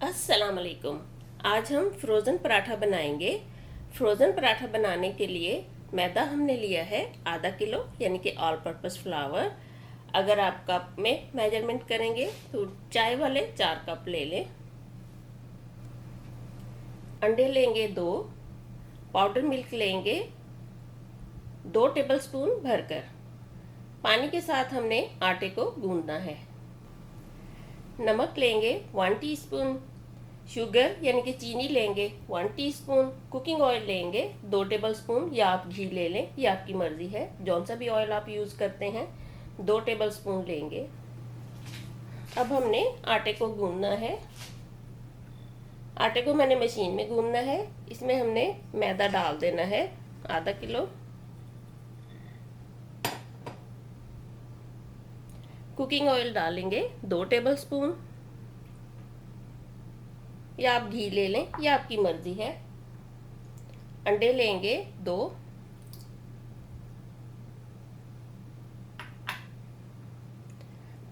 अस्सलाम वालेकुम। आज हम फ्रोज़न पराठा बनाएंगे। फ्रोज़न पराठा बनाने के लिए मैदा हमने लिया है आधा किलो, यानी कि ऑल पर्पस फ्लावर। अगर आप कप में मेजरमेंट करेंगे तो चाय वाले 4 कप ले लें। अंडे लेंगे 2। पाउडर मिल्क लेंगे 2 टेबलस्पून भरकर। पानी के साथ हमने आटे को गूंदना है। नमक लेंगे 1 टीस्पून। शुगर यानी कि चीनी लेंगे 1 टीस्पून। कुकिंग ऑयल लेंगे 2 टेबलस्पून, या आप घी ले लें, ये आपकी मर्ज़ी है। जौन सा भी ऑयल आप यूज़ करते हैं 2 टेबलस्पून लेंगे। अब हमने आटे को गूंदना है। आटे को मैंने मशीन में गूंदना है। इसमें हमने मैदा डाल देना है आधा किलो। कुकिंग ऑयल डालेंगे 2 टेबलस्पून, या आप घी ले लें, या आपकी मर्जी है। अंडे लेंगे 2।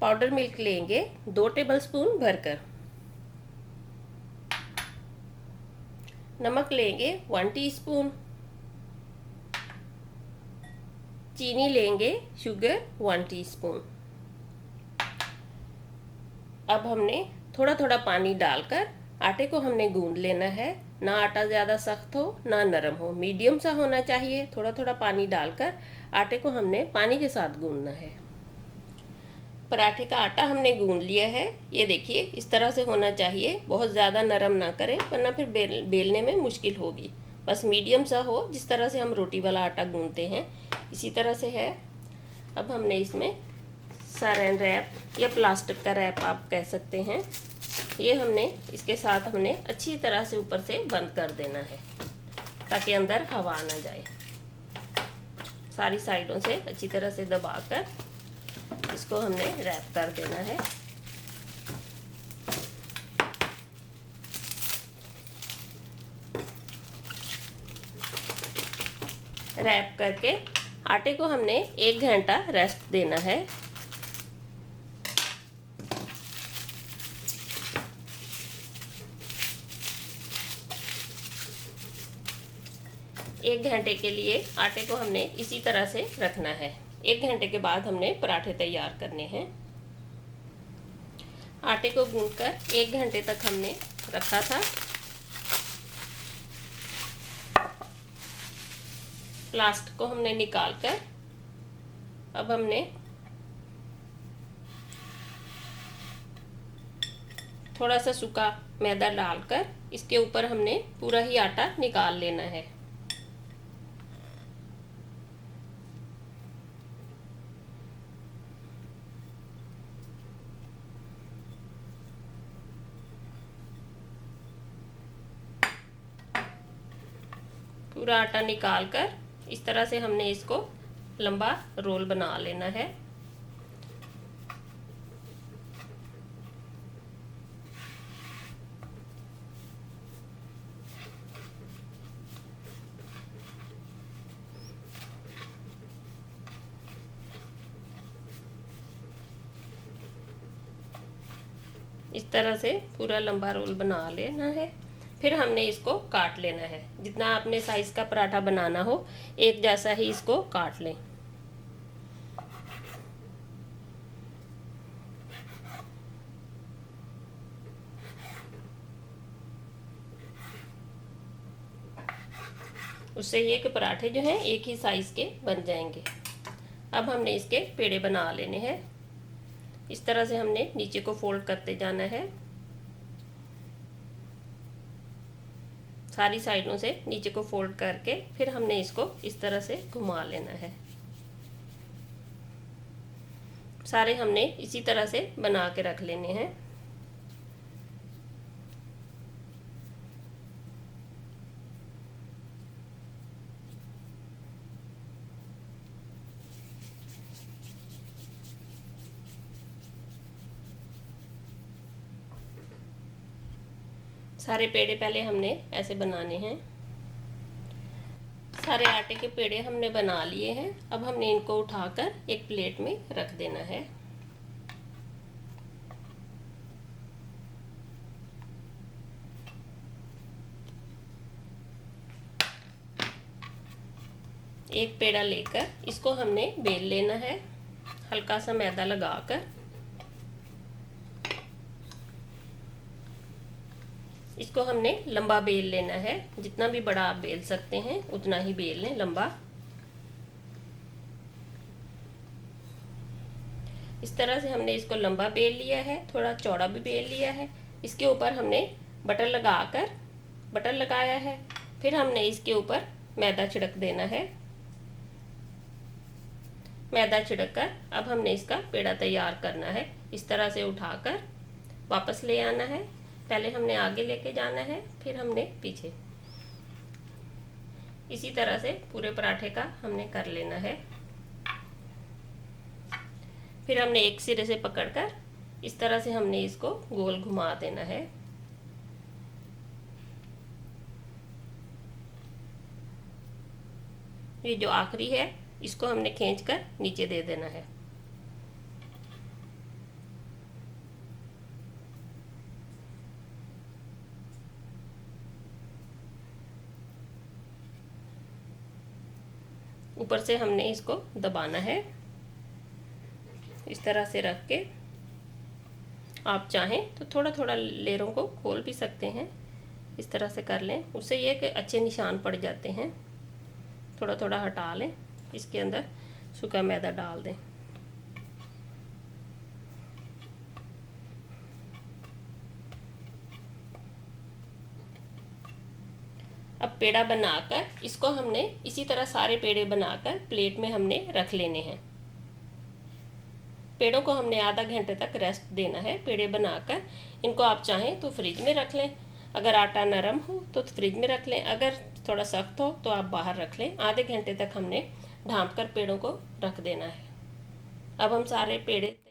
पाउडर मिल्क लेंगे 2 टेबलस्पून भरकर। नमक लेंगे 1 टीस्पून। चीनी लेंगे शुगर 1 टीस्पून। अब हमने थोड़ा थोड़ा पानी डालकर आटे को हमने गूंद लेना है। ना आटा ज़्यादा सख्त हो ना नरम हो, मीडियम सा होना चाहिए। थोड़ा थोड़ा पानी डालकर आटे को हमने पानी के साथ गूंदना है। पराठे का आटा हमने गूंद लिया है। ये देखिए इस तरह से होना चाहिए। बहुत ज़्यादा नरम ना करें वरना फिर बेलने में मुश्किल होगी। बस मीडियम सा हो, जिस तरह से हम रोटी वाला आटा गूंदते हैं इसी तरह से है। अब हमने इसमें सारन रैप या प्लास्टिक का रैप आप कह सकते हैं, ये हमने इसके साथ हमने अच्छी तरह से ऊपर से बंद कर देना है ताकि अंदर हवा ना जाए। सारी साइडों से अच्छी तरह से दबाकर इसको हमने रैप कर देना है। रैप करके आटे को हमने 1 घंटा रेस्ट देना है। एक घंटे के लिए आटे को हमने इसी तरह से रखना है। 1 घंटे के बाद हमने पराठे तैयार करने हैं। आटे को गूंथकर 1 घंटे तक हमने रखा था। प्लास्टिक को हमने निकालकर अब हमने थोड़ा सा सूखा मैदा डालकर इसके ऊपर हमने पूरा ही आटा निकाल लेना है। पूरा आटा निकालकर इस तरह से हमने इसको लंबा रोल बना लेना है। इस तरह से पूरा लंबा रोल बना लेना है। फिर हमने इसको काट लेना है। जितना आपने साइज का पराठा बनाना हो एक जैसा ही इसको काट लें। उससे ये कि पराठे जो हैं एक ही साइज के बन जाएंगे। अब हमने इसके पेड़े बना लेने हैं। इस तरह से हमने नीचे को फोल्ड करते जाना है। सारी साइडों से नीचे को फोल्ड करके फिर हमने इसको इस तरह से घुमा लेना है। सारे हमने इसी तरह से बना के रख लेने हैं। सारे पेड़े पहले हमने ऐसे बनाने हैं। सारे आटे के पेड़े हमने बना लिए हैं। अब हमने इनको उठाकर एक प्लेट में रख देना है। एक पेड़ा लेकर इसको हमने बेल लेना है, हल्का सा मैदा लगाकर। इसको हमने लंबा बेल लेना है, जितना भी बड़ा आप बेल सकते हैं उतना ही बेल लें लंबा। इस तरह से हमने इसको लंबा बेल लिया है, थोड़ा चौड़ा भी बेल लिया है। इसके ऊपर हमने बटर लगाया है, फिर हमने इसके ऊपर मैदा छिड़क देना है। मैदा छिड़क कर अब हमने इसका पेड़ा तैयार करना है। इस तरह से उठाकर वापस ले आना है, पहले हमने आगे लेके जाना है, फिर हमने पीछे। इसी तरह से पूरे पराठे का हमने कर लेना है। फिर हमने एक सिरे से पकड़कर इस तरह से हमने इसको गोल घुमा देना है। ये जो आखिरी है इसको हमने खींचकर नीचे दे देना है। ऊपर से हमने इसको दबाना है, इस तरह से रख के। आप चाहें तो थोड़ा थोड़ा लेयरों को खोल भी सकते हैं, इस तरह से कर लें। उससे ये कि अच्छे निशान पड़ जाते हैं। थोड़ा थोड़ा हटा लें, इसके अंदर सूखा मैदा डाल दें। अब पेड़ा बनाकर इसको हमने इसी तरह सारे पेड़े बनाकर प्लेट में हमने रख लेने हैं। पेड़ों को हमने आधा घंटे तक रेस्ट देना है। पेड़े बनाकर इनको आप चाहें तो फ्रिज में रख लें, अगर आटा नरम हो तो फ्रिज में रख लें, अगर थोड़ा सख्त हो तो आप बाहर रख लें। आधे घंटे तक हमने ढाँप कर पेड़ों को रख देना है। अब हम सारे पेड़े तैयार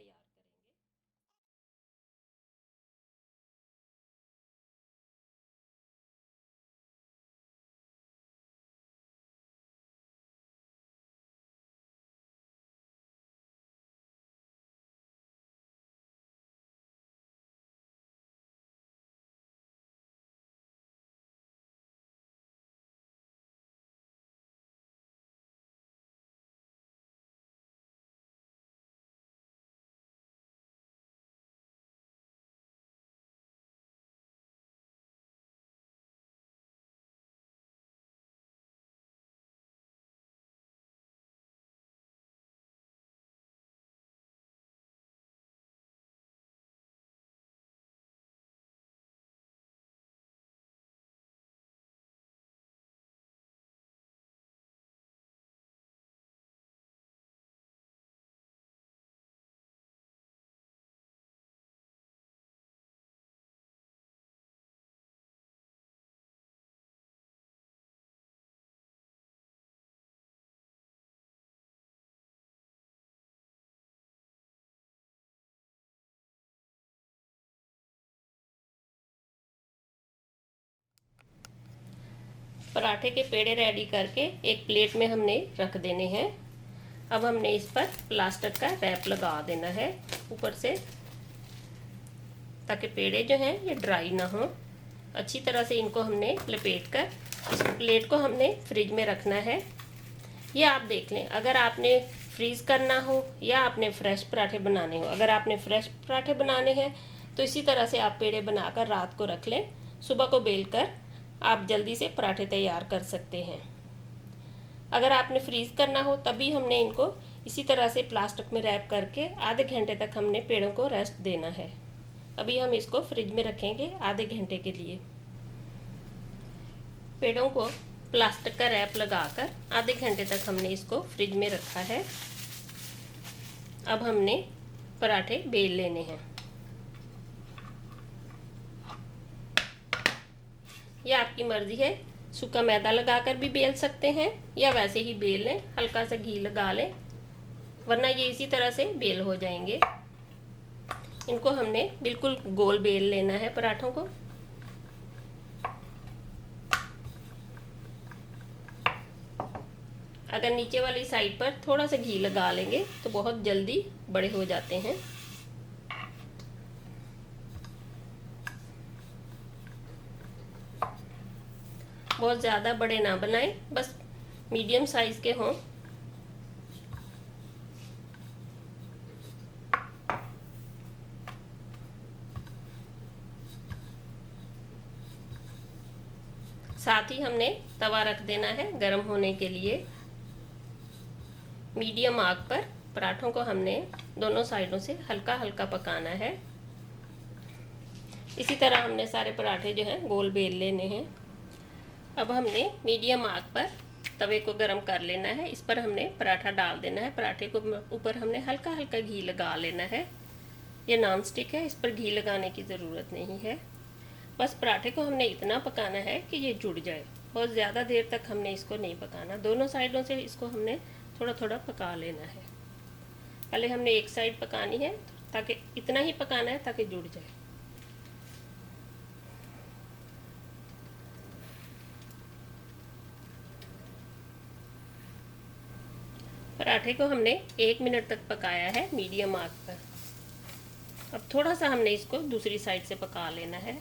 पराठे के पेड़े रेडी करके एक प्लेट में हमने रख देने हैं। अब हमने इस पर प्लास्टर का रैप लगा देना है ऊपर से, ताकि पेड़े जो हैं ये ड्राई ना हो। अच्छी तरह से इनको हमने लपेट कर इस प्लेट को हमने फ्रिज में रखना है। ये आप देख लें, अगर आपने फ्रीज़ करना हो या आपने फ्रेश पराठे बनाने हो। अगर आपने फ्रेश पराठे बनाने हैं तो इसी तरह से आप पेड़े बनाकर रात को रख लें, सुबह को बेल कर आप जल्दी से पराठे तैयार कर सकते हैं। अगर आपने फ्रीज़ करना हो तभी हमने इनको इसी तरह से प्लास्टिक में रैप करके आधे घंटे तक हमने पेड़ों को रेस्ट देना है। अभी हम इसको फ्रिज में रखेंगे आधे घंटे के लिए। पेड़ों को प्लास्टिक का रैप लगाकर आधे घंटे तक हमने इसको फ्रिज में रखा है। अब हमने पराठे बेल लेने हैं। यह आपकी मर्जी है, सूखा मैदा लगाकर भी बेल सकते हैं या वैसे ही बेल लें, हल्का सा घी लगा लें, वरना ये इसी तरह से बेल हो जाएंगे। इनको हमने बिल्कुल गोल बेल लेना है पराठों को। अगर नीचे वाली साइड पर थोड़ा सा घी लगा लेंगे तो बहुत जल्दी बड़े हो जाते हैं। बहुत ज़्यादा बड़े ना बनाएं, बस मीडियम साइज़ के हों। साथ ही हमने तवा रख देना है गर्म होने के लिए। मीडियम आग पर पराठों को हमने दोनों साइडों से हल्का हल्का पकाना है। इसी तरह हमने सारे पराठे जो हैं गोल बेल लेने हैं। अब हमने मीडियम आग पर तवे को गरम कर लेना है। इस पर हमने पराठा डाल देना है। पराठे को ऊपर हमने हल्का हल्का घी लगा लेना है। ये नॉन स्टिक है, इस पर घी लगाने की ज़रूरत नहीं है। बस पराठे को हमने इतना पकाना है कि ये जुड़ जाए। बहुत ज़्यादा देर तक हमने इसको नहीं पकाना। दोनों साइडों से इसको हमने थोड़ा थोड़ा पका लेना है। पहले हमने एक साइड पकानी है, ताकि इतना ही पकाना है ताकि जुड़ जाए। पराठे को हमने 1 मिनट तक पकाया है मीडियम आग पर। अब थोड़ा सा हमने इसको दूसरी साइड से पका लेना है।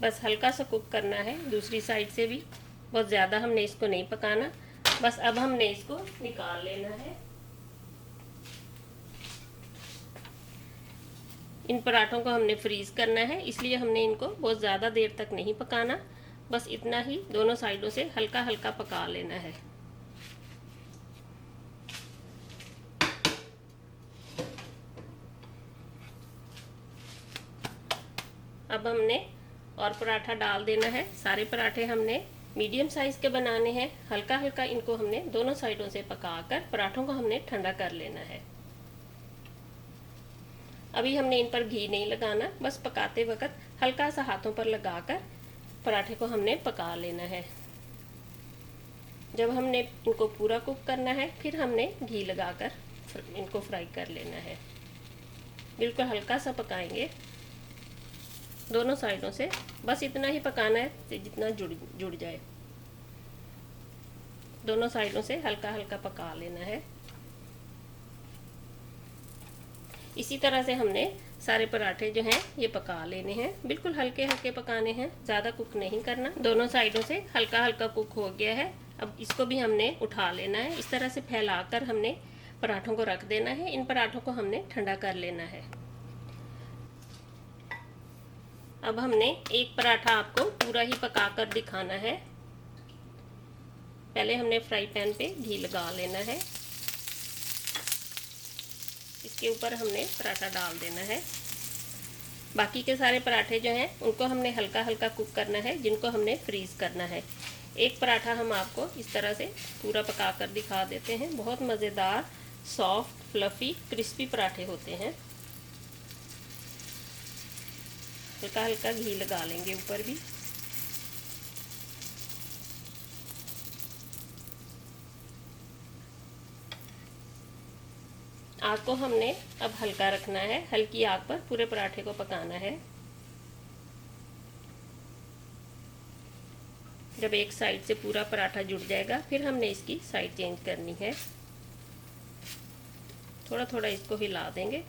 बस हल्का सा कुक करना है दूसरी साइड से भी, बहुत ज़्यादा हमने इसको नहीं पकाना। बस अब हमने इसको निकाल लेना है। इन पराठों को हमने फ्रीज़ करना है, इसलिए हमने इनको बहुत ज़्यादा देर तक नहीं पकाना। बस इतना ही दोनों साइडों से हल्का हल्का पका लेना है। अब हमने और पराठा डाल देना है। सारे पराठे हमने मीडियम साइज़ के बनाने हैं। हल्का हल्का इनको हमने दोनों साइडों से पकाकर पराठों को हमने ठंडा कर लेना है। अभी हमने इन पर घी नहीं लगाना, बस पकाते वक्त हल्का सा हाथों पर लगाकर पराठे को हमने पका लेना है। जब हमने इनको पूरा कुक करना है, फिर हमने घी लगाकर इनको फ्राई कर लेना है। बिल्कुल हल्का सा पकाएंगे दोनों साइडों से। बस इतना ही पकाना है जितना जुड़ जाए। दोनों साइडों से हल्का हल्का पका लेना है। इसी तरह से हमने सारे पराठे जो हैं ये पका लेने हैं। बिल्कुल हल्के हल्के पकाने हैं, ज़्यादा कुक नहीं करना। दोनों साइडों से हल्का हल्का कुक हो गया है। अब इसको भी हमने उठा लेना है। इस तरह से फैलाकर हमने पराठों को रख देना है। इन पराठों को हमने ठंडा कर लेना है। अब हमने एक पराठा आपको पूरा ही पकाकर दिखाना है। पहले हमने फ्राई पैन पे घी लगा लेना है। इसके ऊपर हमने पराठा डाल देना है। बाकी के सारे पराठे जो हैं उनको हमने हल्का हल्का कुक करना है, जिनको हमने फ्रीज़ करना है। एक पराठा हम आपको इस तरह से पूरा पकाकर दिखा देते हैं। बहुत मज़ेदार, सॉफ्ट, फ्लफ़ी, क्रिस्पी पराठे होते हैं। हल्का हल्का घी लगा लेंगे ऊपर भी। आग को हमने अब हल्का रखना है। हल्की आग पर पूरे पराठे को पकाना है। जब एक साइड से पूरा पराठा जुड़ जाएगा, फिर हमने इसकी साइड चेंज करनी है। थोड़ा थोड़ा इसको हिला देंगे।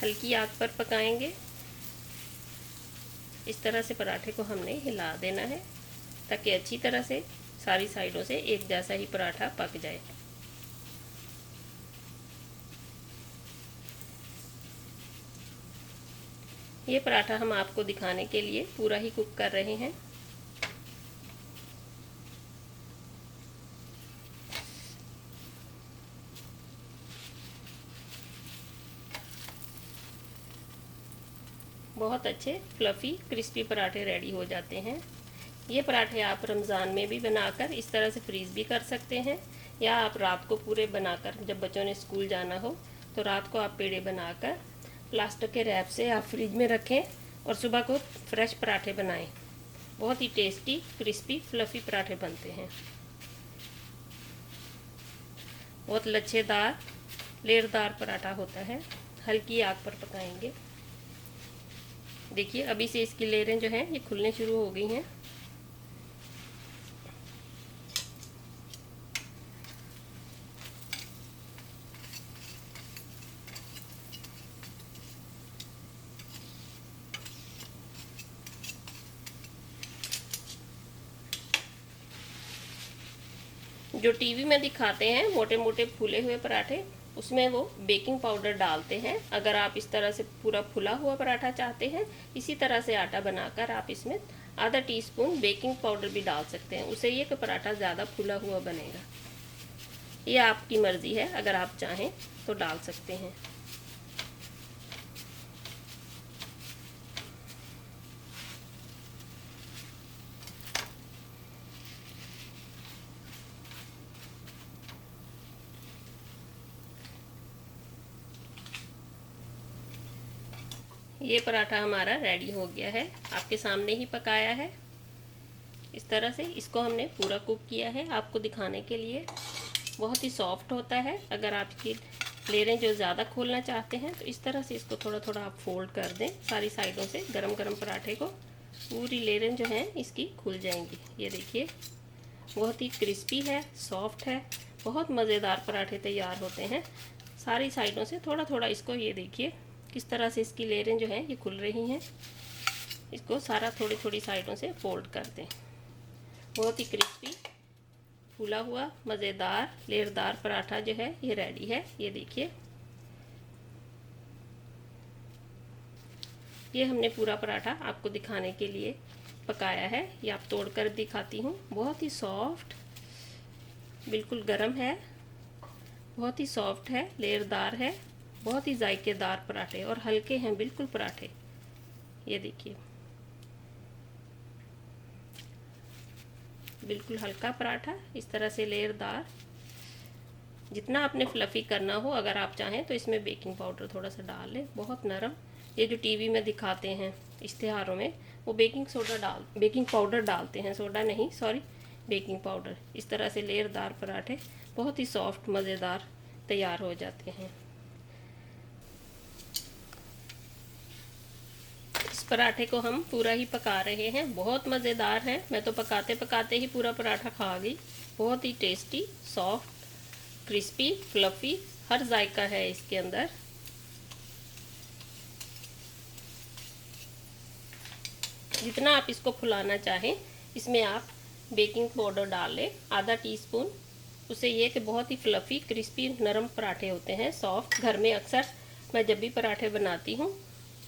हल्की आग पर पकाएंगे। इस तरह से पराठे को हमने हिला देना है, ताकि अच्छी तरह से सारी साइडों से एक जैसा ही पराठा पक जाए। ये पराठा हम आपको दिखाने के लिए पूरा ही कुक कर रहे हैं। बहुत अच्छे फ्लफ़ी क्रिस्पी पराठे रेडी हो जाते हैं। ये पराठे आप रमज़ान में भी बनाकर इस तरह से फ्रीज़ भी कर सकते हैं, या आप रात को पूरे बनाकर, जब बच्चों ने स्कूल जाना हो तो रात को आप पेड़े बनाकर प्लास्टिक के रैप से आप फ्रिज में रखें और सुबह को फ्रेश पराठे बनाएं। बहुत ही टेस्टी, क्रिस्पी, फ्लफ़ी पराठे बनते हैं। बहुत लच्छेदार लेयरदार पराठा होता है। हल्की आग पर पकाएंगे। देखिए अभी से इसकी लेयरें जो हैं ये खुलने शुरू हो गई हैं। जो टीवी में दिखाते हैं मोटे मोटे फूले हुए पराठे, उसमें वो बेकिंग पाउडर डालते हैं। अगर आप इस तरह से पूरा फुला हुआ पराठा चाहते हैं, इसी तरह से आटा बनाकर आप इसमें आधा टीस्पून बेकिंग पाउडर भी डाल सकते हैं। उससे ये कि पराठा ज़्यादा फुला हुआ बनेगा। ये आपकी मर्ज़ी है, अगर आप चाहें तो डाल सकते हैं। ये पराठा हमारा रेडी हो गया है, आपके सामने ही पकाया है। इस तरह से इसको हमने पूरा कुक किया है आपको दिखाने के लिए। बहुत ही सॉफ्ट होता है। अगर आप इसकी लेयरें जो ज़्यादा खोलना चाहते हैं तो इस तरह से इसको थोड़ा थोड़ा आप फोल्ड कर दें सारी साइडों से। गरम गरम पराठे को पूरी लेयरें जो हैं इसकी खुल जाएंगी। ये देखिए बहुत ही क्रिस्पी है, सॉफ्ट है, बहुत मज़ेदार पराठे तैयार होते हैं। सारी साइडों से थोड़ा थोड़ा इसको, ये देखिए किस तरह से इसकी लेयरें जो हैं ये खुल रही हैं। इसको सारा थोड़ी थोड़ी साइडों से फोल्ड कर दें। बहुत ही क्रिस्पी फूला हुआ मज़ेदार लेयरदार पराठा जो है ये रेडी है। ये देखिए ये हमने पूरा पराठा आपको दिखाने के लिए पकाया है। ये आप तोड़कर दिखाती हूँ। बहुत ही सॉफ्ट, बिल्कुल गर्म है, बहुत ही सॉफ्ट है, लेयरदार है, बहुत ही जायकेदार पराठे और हल्के हैं बिल्कुल पराठे। ये देखिए बिल्कुल हल्का पराठा, इस तरह से लेयरदार। जितना आपने फ्लफ़ी करना हो, अगर आप चाहें तो इसमें बेकिंग पाउडर थोड़ा सा डाल लें। बहुत नरम, ये जो टीवी में दिखाते हैं इश्तिहारों में, वो बेकिंग पाउडर डालते हैं, सोडा नहीं, सॉरी, बेकिंग पाउडर। इस तरह से लेयरदार पराठे बहुत ही सॉफ्ट मज़ेदार तैयार हो जाते हैं। इस पराठे को हम पूरा ही पका रहे हैं, बहुत मज़ेदार है। मैं तो पकाते पकाते ही पूरा पराठा खा गई। बहुत ही टेस्टी, सॉफ्ट, क्रिस्पी, फ्लफ़ी, हर जायका है इसके अंदर। जितना आप इसको फुलाना चाहें, इसमें आप बेकिंग पाउडर डाल लें आधा टीस्पून। उससे ये कि बहुत ही फ्लफ़ी, क्रिस्पी, नरम पराठे होते हैं, सॉफ्ट। घर में अक्सर मैं जब भी पराठे बनाती हूँ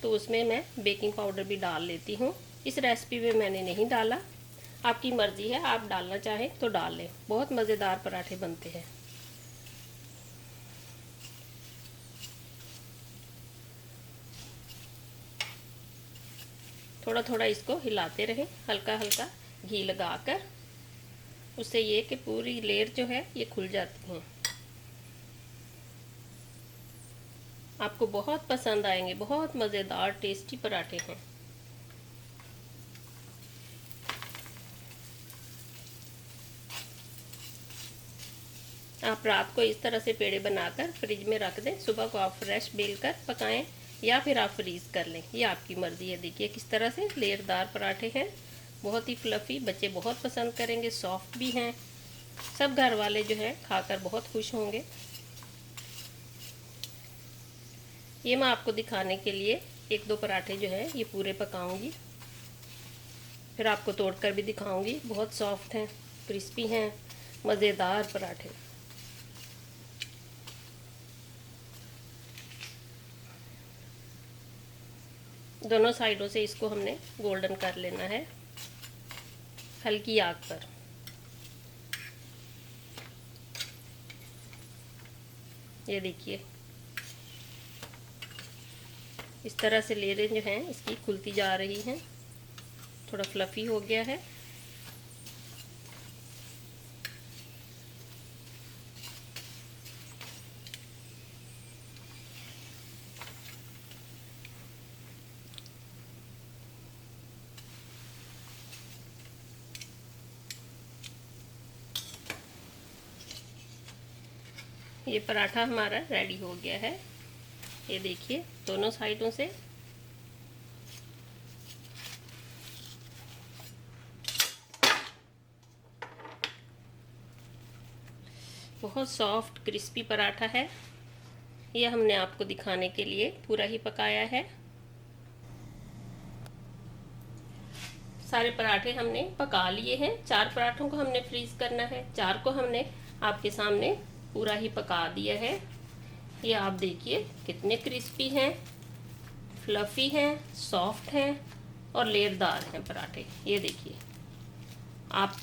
तो उसमें मैं बेकिंग पाउडर भी डाल लेती हूँ। इस रेसिपी में मैंने नहीं डाला, आपकी मर्ज़ी है, आप डालना चाहें तो डाल लें। बहुत मज़ेदार पराठे बनते हैं। थोड़ा थोड़ा इसको हिलाते रहें, हल्का हल्का घी लगाकर। उससे ये कि पूरी लेयर जो है ये खुल जाती हैं। आपको बहुत पसंद आएंगे, बहुत मज़ेदार टेस्टी पराठे हैं। आप रात को इस तरह से पेड़े बनाकर फ्रिज में रख दें, सुबह को आप फ्रेश बेल कर पकाएं या फिर आप फ्रीज़ कर लें, ये आपकी मर्ज़ी है। देखिए किस तरह से लेयरदार पराठे हैं, बहुत ही फ्लफ़ी, बच्चे बहुत पसंद करेंगे, सॉफ्ट भी हैं। सब घर वाले जो हैं खाकर बहुत खुश होंगे। ये मैं आपको दिखाने के लिए एक दो पराठे जो है ये पूरे पकाऊंगी, फिर आपको तोड़कर भी दिखाऊंगी। बहुत सॉफ्ट हैं, क्रिस्पी हैं, मज़ेदार पराठे। दोनों साइडों से इसको हमने गोल्डन कर लेना है हल्की आग पर। ये देखिए इस तरह से लेयरें जो हैं इसकी खुलती जा रही हैं, थोड़ा फ्लफ़ी हो गया है। ये पराठा हमारा रेडी हो गया है। ये देखिए दोनों साइडों से बहुत सॉफ्ट क्रिस्पी पराठा है। ये हमने आपको दिखाने के लिए पूरा ही पकाया है। सारे पराठे हमने पका लिए हैं। 4 पराठों को हमने फ्रीज करना है। 4 को हमने आपके सामने पूरा ही पका दिया है। ये आप देखिए कितने क्रिस्पी हैं, फ्लफी हैं, सॉफ्ट हैं और लेयरदार हैं पराठे। ये देखिए आप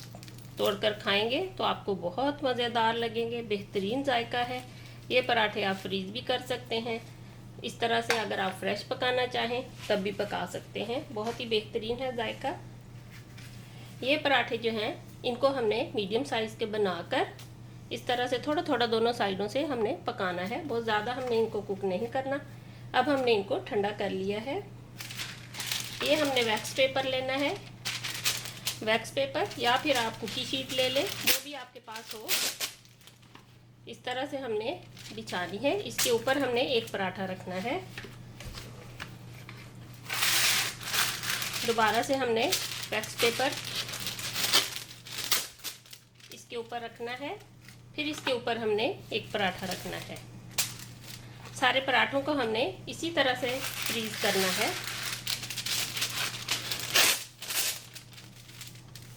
तोड़कर खाएंगे तो आपको बहुत मज़ेदार लगेंगे, बेहतरीन जायका है। ये पराठे आप फ्रीज भी कर सकते हैं। इस तरह से अगर आप फ्रेश पकाना चाहें तब भी पका सकते हैं। बहुत ही बेहतरीन है जायका। ये पराठे जो हैं इनको हमने मीडियम साइज़ के बनाकर इस तरह से थोड़ा थोड़ा दोनों साइडों से हमने पकाना है। बहुत ज़्यादा हमने इनको कुक नहीं करना। अब हमने इनको ठंडा कर लिया है। ये हमने वैक्स पेपर लेना है। वैक्स पेपर या फिर आप कुकी शीट ले लें, जो भी आपके पास हो। इस तरह से हमने बिछानी है। इसके ऊपर हमने एक पराठा रखना है। दोबारा से हमने वैक्स पेपर इसके ऊपर रखना है। फिर इसके ऊपर हमने एक पराठा रखना है। सारे पराठों को हमने इसी तरह से फ्रीज करना है।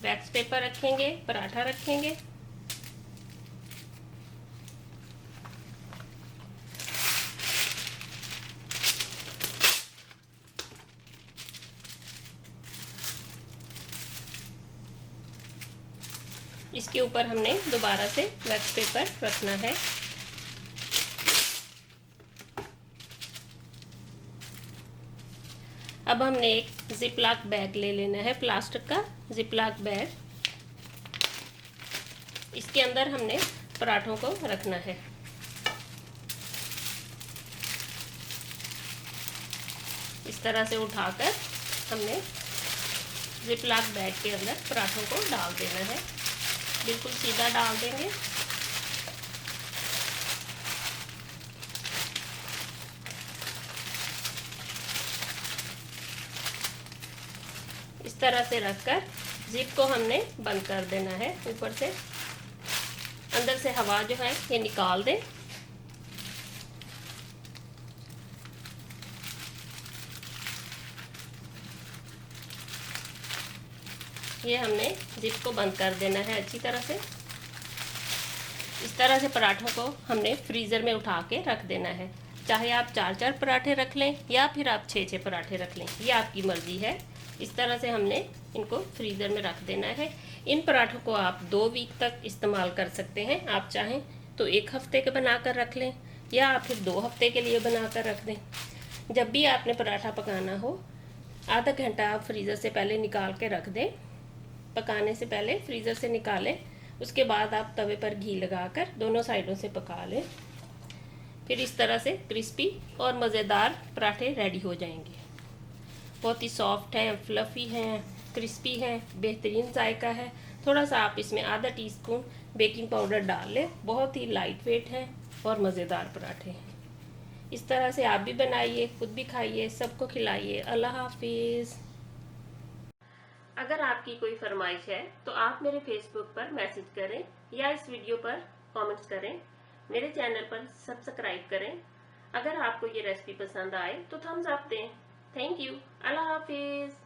वैक्स पेपर रखेंगे, पराठा रखेंगे, इसके ऊपर हमने दोबारा से वैक्स पेपर रखना है। अब हमने एक जिपलॉक बैग ले लेना है, प्लास्टिक का जिपलॉक बैग। इसके अंदर हमने पराठों को रखना है। इस तरह से उठाकर हमने जिपलॉक बैग के अंदर पराठों को डाल देना है। बिल्कुल सीधा डाल देंगे। इस तरह से रखकर जिप को हमने बंद कर देना है। ऊपर से अंदर से हवा जो है ये निकाल दें। ये हमने जिप को बंद कर देना है अच्छी तरह से। इस तरह से पराठों को हमने फ्रीज़र में उठा के रख देना है। चाहे आप 4-4 पराठे रख लें या फिर आप 6-6 पराठे रख लें, ये आपकी मर्ज़ी है। इस तरह से हमने इनको फ्रीज़र में रख देना है। इन पराठों को आप 2 वीक तक इस्तेमाल कर सकते हैं। आप चाहें तो 1 हफ्ते के बनाकर रख लें या फिर 2 हफ्ते के लिए बनाकर रख दें। जब भी आपने पराठा पकाना हो, आधा घंटा आप फ्रीज़र से पहले निकाल के रख दें। पकाने से पहले फ्रीज़र से निकालें। उसके बाद आप तवे पर घी लगाकर दोनों साइडों से पका लें। फिर इस तरह से क्रिस्पी और मज़ेदार पराठे रेडी हो जाएंगे। बहुत ही सॉफ्ट हैं, फ्लफ़ी हैं, क्रिस्पी हैं, बेहतरीन जायका है। थोड़ा सा आप इसमें आधा टीस्पून बेकिंग पाउडर डाल लें। बहुत ही लाइट वेट हैं और मज़ेदार पराठे हैं। इस तरह से आप भी बनाइए, खुद भी खाइए, सबको खिलाइए। अल्लाह हाफिज़। अगर आपकी कोई फरमाइश है तो आप मेरे फेसबुक पर मैसेज करें या इस वीडियो पर कमेंट्स करें। मेरे चैनल पर सब्सक्राइब करें। अगर आपको ये रेसिपी पसंद आए तो थम्स अप दें। Thank you. अल्लाह हाफिज़।